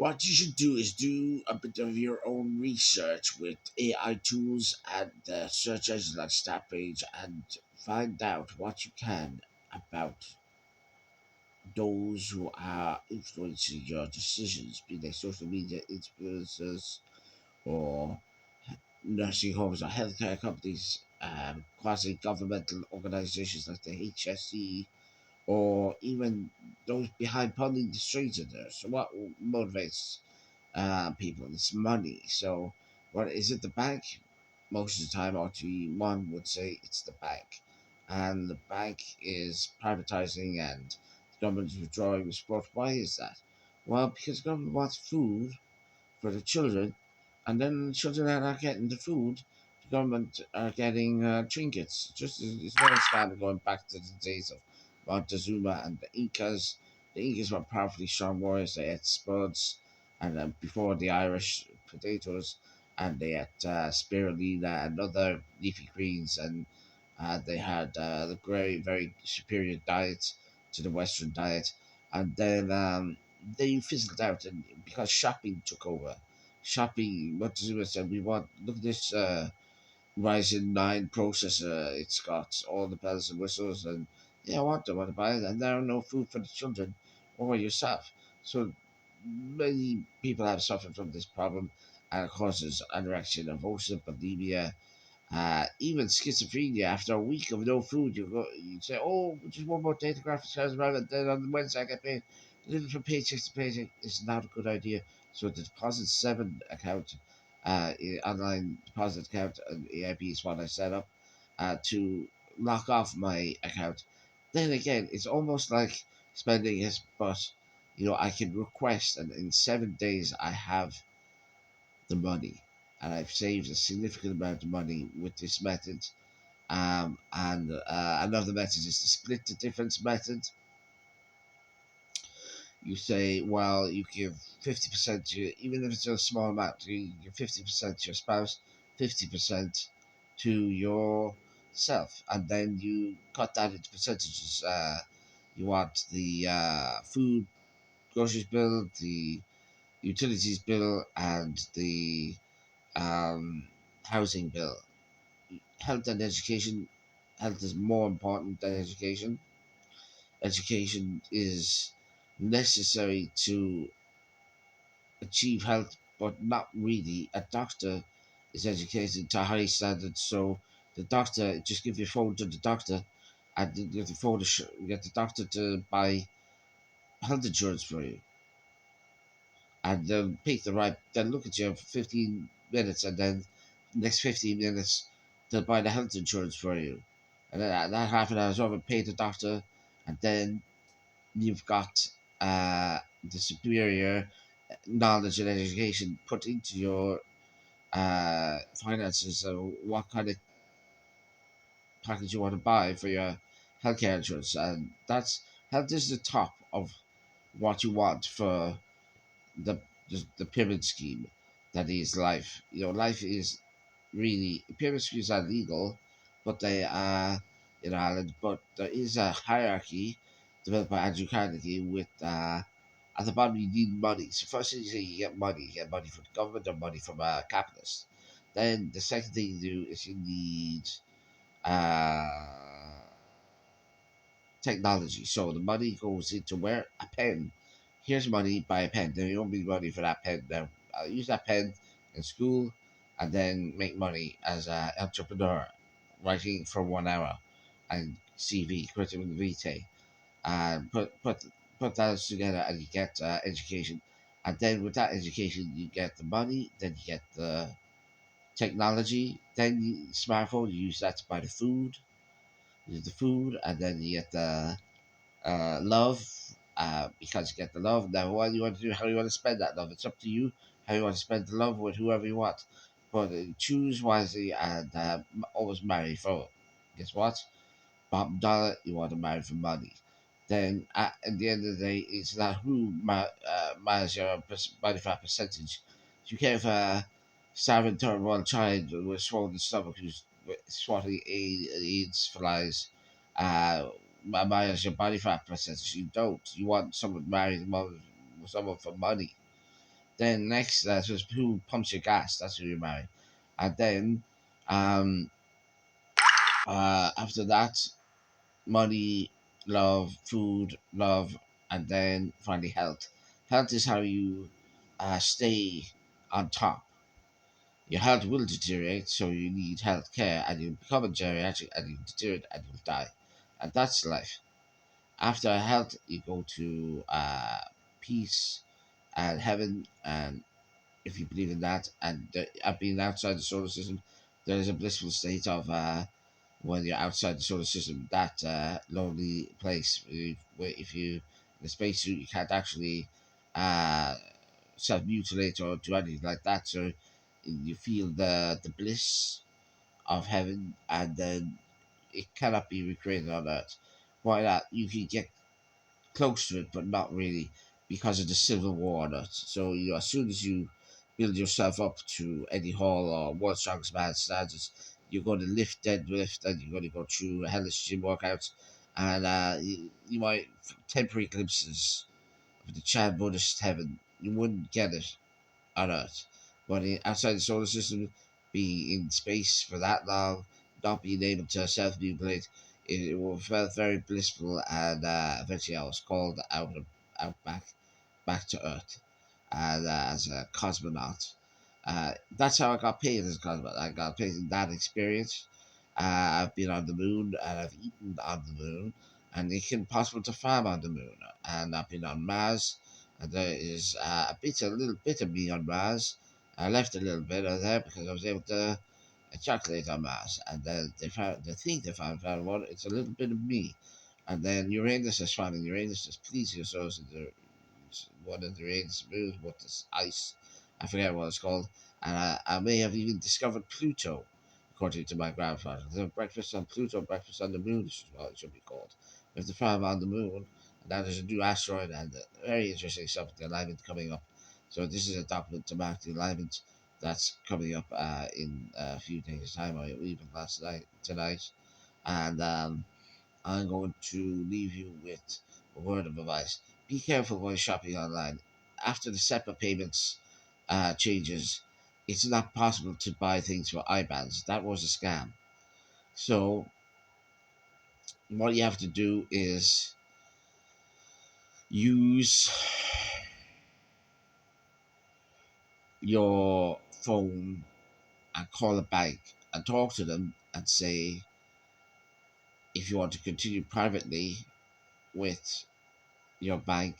What you should do is do a bit of your own research with AI tools and search engines like StatPage and find out what you can about those who are influencing your decisions, be they social media influencers or nursing homes or healthcare companies, quasi governmental organizations like the HSE, or even those behind funding the streets of there. So, what motivates people? It's money. So, what is it? The bank? Most of the time, RT1 would say it's the bank. And the bank is privatizing and the government is withdrawing the support. Why is that? Well, because the government wants food for the children, and then the children are not getting the food. The government are getting trinkets. Just it's very scandal going back to the days of Montezuma and the Incas. The Incas were powerfully strong warriors. They had spuds, and before the Irish potatoes, and they had spirulina and other leafy greens, and they had the very superior diet to the Western diet, and then they fizzled out, and because shopping took over. Shopping, what Zuma said, we want look at this Ryzen 9 processor. It's got all the bells and whistles, and yeah, I want to buy it, and there are no food for the children or yourself. So many people have suffered from this problem, and it causes anorexia nervosa, bulimia, even schizophrenia. After a week of no food, you say, "Oh, just one more day to graphics cards around," and then on Wednesday I get paid. Living from paycheck to paycheck is not a good idea. So the Deposit 7 account, online deposit account, and AIB is what I set up to lock off my account. Then again, it's almost like spending it, but I can request, and in 7 days I have the money, and I've saved a significant amount of money with this method. And another method is the split the difference method. You say, well, you give 50% to, even if it's a small amount, you give 50% to your spouse, 50% to yourself, and then you cut that into percentages. You want the food, groceries bill, the utilities bill, and the um, housing bill. Health and education. Health is more important than education. Education is necessary to achieve health, but not really. A doctor is educated to high standards, so the doctor just give your phone to the doctor, and you get the phone to get the doctor to buy health insurance for you, and they'll pick the right. They'll look at you for 15 minutes, and then next 15 minutes they'll buy the health insurance for you, and then that half an hour is over. Pay the doctor, and then you've got the superior knowledge and education put into your finances. So what kind of package you want to buy for your healthcare insurance, and that's health is the top of what you want for the the pyramid scheme that is life. Life is really pyramid schemes are legal, but they are in Ireland. But there is a hierarchy developed by Andrew Carnegie with at the bottom you need money. So first thing you get money. You get money from the government or money from a capitalist. Then the second thing you do is you need uh, technology. So the money goes into where a pen. Here's money, buy a pen. Then you don't need money for that pen. Now I'll use that pen in school, and then make money as an entrepreneur, writing for 1 hour, and CV, curriculum vitae, and put those together, and you get education. And then with that education, you get the money. Then you get the technology. Then smartphone. You use that to buy the food. Use the food, and then you get the love, because you get the love. Now, what you want to do, how you want to spend that love, it's up to you. How you want to spend the love with whoever you want, but choose wisely, and always marry for. Guess what? Bottom dollar, you want to marry for money. Then at the end of the day, it's not who marries your body fat percentage. You can't have a starving third world child with swollen stomach who's swatting AIDS flies. Uh, Marries your body fat percentage. You don't. You want someone married someone for money. Then next, that's just who pumps your gas. That's who you marry. And then um, after that, money, love, food, love, and then finally health. Health is how you stay on top. Your health will deteriorate, so you need health care, and you become a geriatric, and you deteriorate, and you'll die. And that's life. After health, you go to peace and heaven, and if you believe in that, and being outside the solar system, there is a blissful state of when you're outside the solar system, that lonely place. Where if you in a spacesuit, you can't actually uh, self mutilate or do anything like that. So you feel the bliss of heaven, and then it cannot be recreated on Earth. Why not? You can get close to it, but not really, because of the civil war on Earth. So as soon as you build yourself up to Eddie Hall or World's Strongest Man standards, you're going to lift, deadlift, and you're going to go through hellish gym workouts, and you might temporary glimpses of the Chan Buddhist heaven. You wouldn't get it on Earth. But outside the solar system, being in space for that long, not being able to self mutilate, it felt very blissful. And eventually, I was called back to Earth, and as a cosmonaut. That's how I got paid as a cosmonaut. I got paid in that experience. I've been on the moon, and I've eaten on the moon, and it's impossible to farm on the moon. And I've been on Mars, and there is a little bit of me on Mars. I left a little bit of there because I was able to ejaculate on Mars, and then they found one. It's a little bit of me, and then Uranus is finding Uranus is pleasing yourselves in the one of the Uranus moons with this ice. I forget what it's called, and I may have even discovered Pluto, according to my grandfather. There's a breakfast on Pluto, breakfast on the moon, is what it should be called. We have to find on the moon. Now there's a new asteroid and very interesting stuff, the alignment coming up. So this is a document to mark the alignment that's coming up in a few days' time, or even tonight. And I'm going to leave you with a word of advice. Be careful when shopping online. After the SEPA payments changes, it's not possible to buy things for IBANs. That was a scam. So what you have to do is use your phone and call a bank and talk to them and say if you want to continue privately with your bank,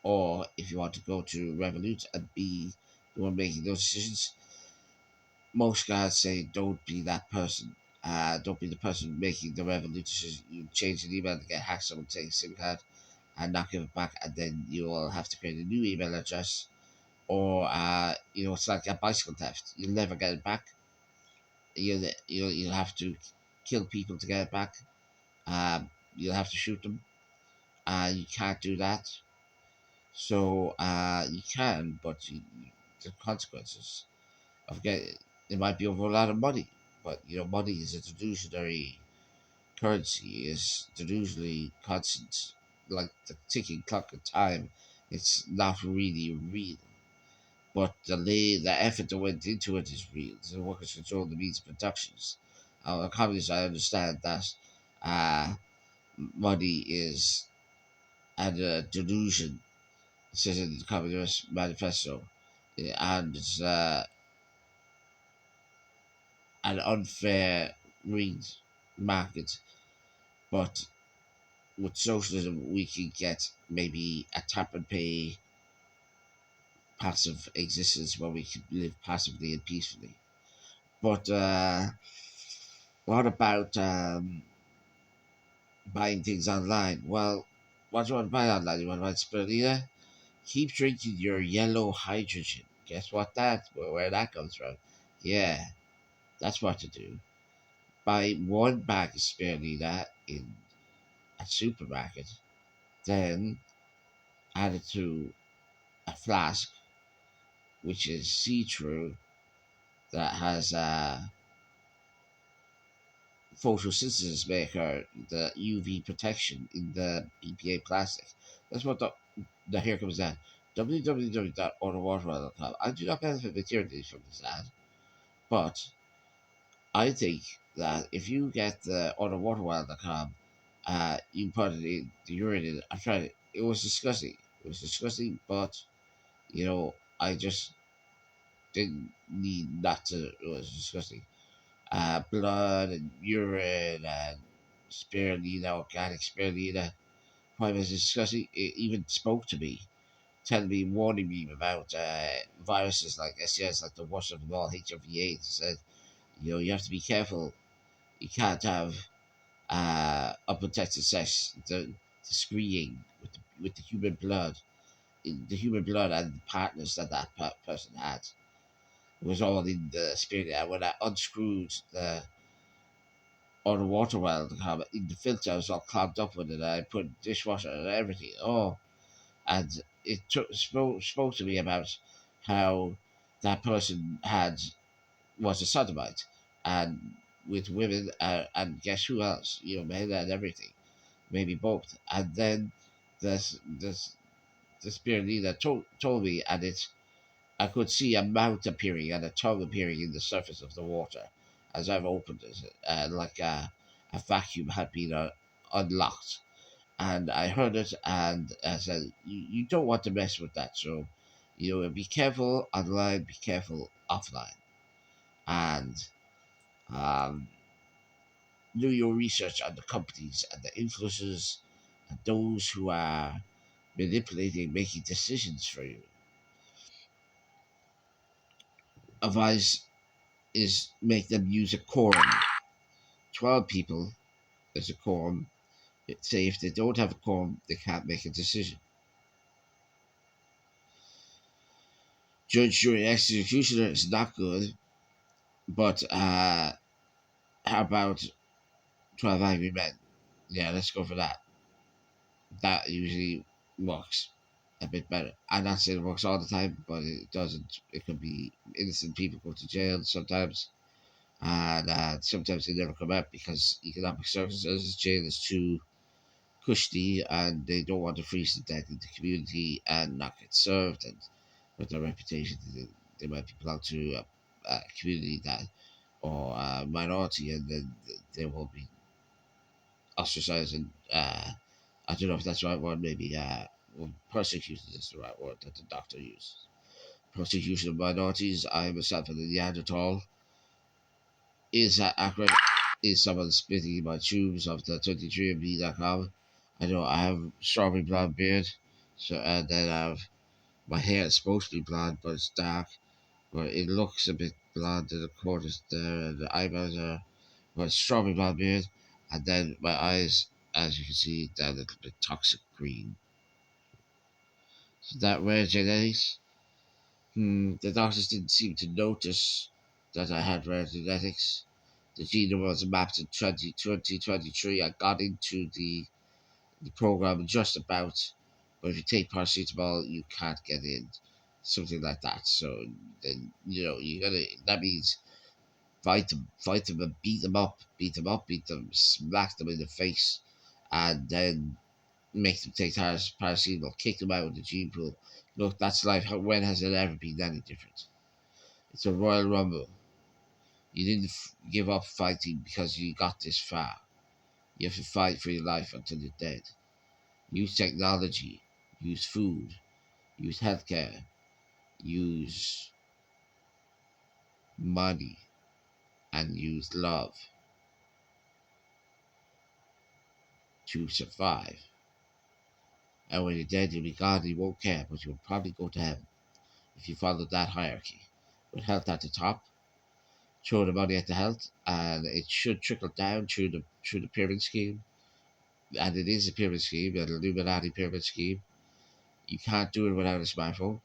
or if you want to go to Revolut and be the one making those decisions. Most guys say don't be that person. Don't be the person making the Revolut decision. You change an email to get hacked, someone take a SIM card and not give it back, and then you'll have to create a new email address. Or it's like a bicycle theft. You'll never get it back. You'll have to kill people to get it back. You'll have to shoot them. You can't do that. So you can, but the consequences of getting it might be over a lot of money. But money is a delusionary currency. Is delusionally constant, like the ticking clock of time. It's not really real, but the effort that went into it is real. The workers control the means of productions. Communists, I understand that money is a delusion. It says in the Communist Manifesto, and it's an unfair rigged market. But with socialism, we can get maybe a tap and pay passive existence where we can live passively and peacefully. But what about buying things online? Well, what do you want to buy online? You want to buy spirulina? Keep drinking your yellow hydrogen. Guess what where that comes from? Yeah, that's what to do. Buy one bag of spirulina in a supermarket, then add it to a flask which is see-through, that has a photosynthesis maker, the UV protection in the BPA plastic. That's what the here comes that. www.autowaterwell.com. I do not benefit materially from this ad, but I think that if you get the autowaterwell.com, you put it in the urine in it. I tried it. It was disgusting. It was disgusting, but I just didn't need not to. It was disgusting. Blood and urine and spirulina, organic spirulina. Why was disgusting? It even spoke to me, telling me, warning me about viruses like STIs, like the worst of them all, HIV/AIDS. It said, you have to be careful. You can't have unprotected sex. The screening with the human blood, the human blood and the partners that person had. It was all in the spirit. And when I unscrewed the or the water well, in the filter was all clogged up with it. I put dishwasher and everything. Oh, and spoke to me about how that person was a sodomite, and with women, and guess who else? Men and everything, maybe both. And then this the spirit leader told me, and I could see a mouth appearing and a tongue appearing in the surface of the water as I've opened it, like a vacuum had been unlocked. And I heard it, and I said, you don't want to mess with that. So, be careful online, be careful offline, and um, do your research on the companies and the influencers and those who are manipulating, making decisions for you. Advice is make them use a quorum. 12 people is a quorum. Say if they don't have a quorum, they can't make a decision. Judge, jury, executioner is not good, but how about 12 Angry Men? Yeah, let's go for that. That usually works a bit better. I'm not saying it works all the time, but it doesn't. It could be innocent people go to jail sometimes, and sometimes they never come out because economic circumstances. Jail is too cushy, and they don't want to freeze to death in the community and not get served, and with their reputation, they might belong to a community that or a minority, and then they will be ostracized and I don't know if that's the right word. Maybe well, persecuted is the right word that the doctor uses. Persecution of minorities. I myself a Neanderthal. Is that accurate? Is someone spitting my tubes of the 23andMe.com? I know I have strawberry blonde beard, so and then I have my hair is supposed to be blonde, but it's dark. But it looks a bit blonde in the corners there, and the eyebrows are but strawberry blonde beard, and then my eyes, as you can see, they're a little bit toxic green. So that rare genetics. The doctors didn't seem to notice that I had rare genetics. The genome was mapped in 2023. I got into the program just about, but if you take paracetamol, you can't get in. Something like that. So then, you gotta, that means fight them and beat them up, beat them, smack them in the face, and then make them take paracetamol, kick them out of the gene pool. Look, that's life. When has it ever been any different? It's a Royal Rumble. You didn't give up fighting because you got this far. You have to fight for your life until you're dead. Use technology, use food, use healthcare, use money, and use love to survive. And when you're dead, you'll be gone, you won't care, but you'll probably go to heaven if you follow that hierarchy. With health at the top, throw the money at the health, and it should trickle down through the pyramid scheme. And it is a pyramid scheme, an Illuminati pyramid scheme. You can't do it without a smartphone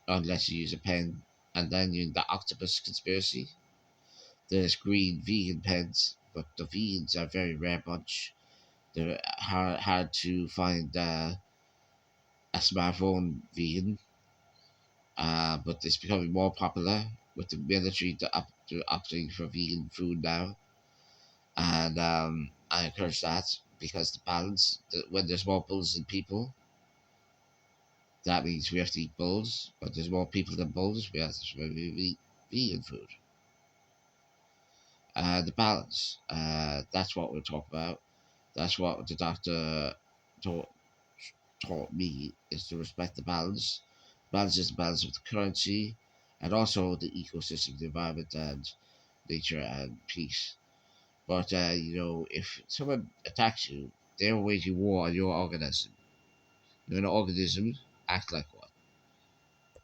unless you use a pen. And then you're in the octopus conspiracy. There's green vegan pens, but the vegans are a very rare bunch. They're hard to find a smartphone vegan, but it's becoming more popular with the military opting for vegan food now. And I encourage that because the balance, when there's more bulls than people, That means we have to eat bulls, but there's more people than bulls. We have to maybe eat vegan food. The balance. That's what we're talking about. That's what the doctor taught, taught me is to respect the balance. Balance is the balance of the currency and also the ecosystem, the environment, and nature and peace. But if someone attacks you, they're waging war on your organism. You're an organism, act like